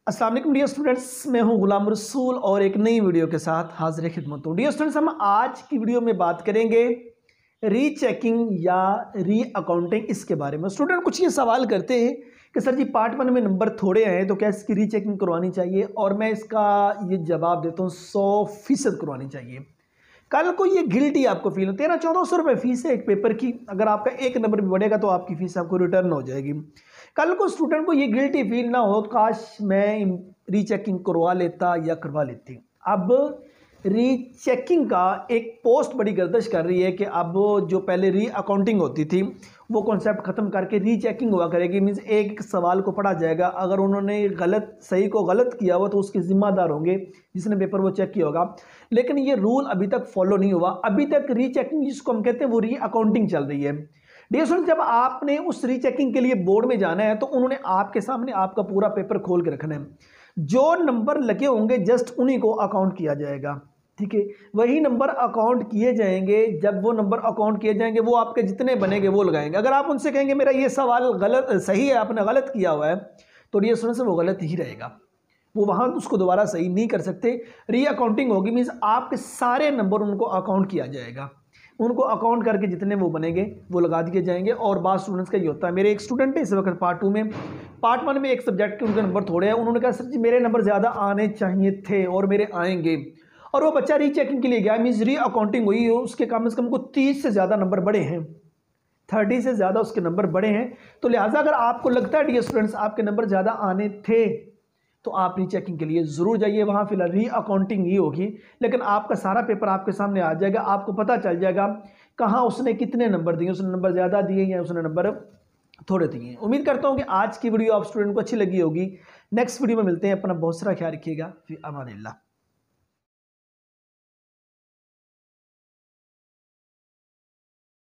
अस्सलाम वालेकुम dear students, मैं हूं गुलाम रसूल और एक नई वीडियो के साथ हाजिर खिदमत हूं। डियर स्टूडेंट्स, हम आज की वीडियो में बात करेंगे रीचेकिंग या री अकाउंटिंग, इसके बारे में। स्टूडेंट कुछ ये सवाल करते हैं कि सर जी पार्ट 1 में नंबर थोड़े हैं तो क्या इसकी रीचेकिंग करवानी चाहिए, और मैं इसका ये जवाब देता हूँ 100% करवानी चाहिए। कल को ये गिल्टी आपको फील हो, 1300-1400 रुपये फीस है एक पेपर की, अगर आपका एक नंबर भी बढ़ेगा तो आपकी फीस आपको रिटर्न हो जाएगी। कल को स्टूडेंट को ये गिल्टी फील ना हो, काश मैं रीचेकिंग करवा लेता या करवा लेती। अब रीचेकिंग का एक पोस्ट बड़ी गर्दिश कर रही है कि अब जो पहले री अकाउंटिंग होती थी वो कॉन्सेप्ट खत्म करके रीचेकिंग हुआ करेगी। मीन्स एक सवाल को पढ़ा जाएगा, अगर उन्होंने गलत सही को गलत किया हुआ तो उसके जिम्मेदार होंगे जिसने पेपर वो चेक किया होगा। लेकिन ये रूल अभी तक फॉलो नहीं हुआ। अभी तक रीचेकिंग जिसको हम कहते हैं वो री अकाउंटिंग चल रही है। डियर स्टूडेंट, जब आपने उस रीचेकिंग के लिए बोर्ड में जाना है तो उन्होंने आपके सामने आपका पूरा पेपर खोल के रखना है। जो नंबर लगे होंगे जस्ट उन्हीं को अकाउंट किया जाएगा, ठीक है। वही नंबर अकाउंट किए जाएंगे। जब वो नंबर अकाउंट किए जाएंगे वो आपके जितने बनेंगे वो लगाएंगे। अगर आप उनसे कहेंगे मेरा ये सवाल गलत सही है, आपने गलत किया हुआ है, तो डियर स्टूडेंट्स वो गलत ही रहेगा, वो वहाँ उसको दोबारा सही नहीं कर सकते। री अकाउंटिंग होगी मीन्स आपके सारे नंबर उनको अकाउंट किया जाएगा, उनको अकाउंट करके जितने वो बनेंगे वो लगा दिए जाएंगे। और बात स्टूडेंट्स का ये होता है, मेरे एक स्टूडेंट है इस वक्त पार्ट 2 में, पार्ट 1 में एक सब्जेक्ट के उनके नंबर थोड़े हैं। उन्होंने कहा सर जी मेरे नंबर ज़्यादा आने चाहिए थे और मेरे आएंगे, और वो बच्चा रीचेकिंग के लिए गया, मीन्स री अकाउंटिंग हुई, उसके कम से कम को 30 से ज़्यादा नंबर बड़े हैं, 30 से ज़्यादा उसके नंबर बड़े हैं। तो लिहाजा अगर आपको लगता है डियर स्टूडेंट्स आपके नंबर ज़्यादा आने थे तो आप रीचेकिंग के लिए ज़रूर जाइए, वहाँ फिलहाल री अकाउंटिंग ही होगी। लेकिन आपका सारा पेपर आपके सामने आ जाएगा, आपको पता चल जाएगा कहाँ उसने कितने नंबर दिए, उसने नंबर ज़्यादा दिए या उसने नंबर थोड़े दिए। उम्मीद करता हूँ कि आज की वीडियो आप स्टूडेंट को अच्छी लगी होगी। नेक्स्ट वीडियो में मिलते हैं। अपना बहुत सारा ख्याल रखिएगा। फिर अमान अल्लाह।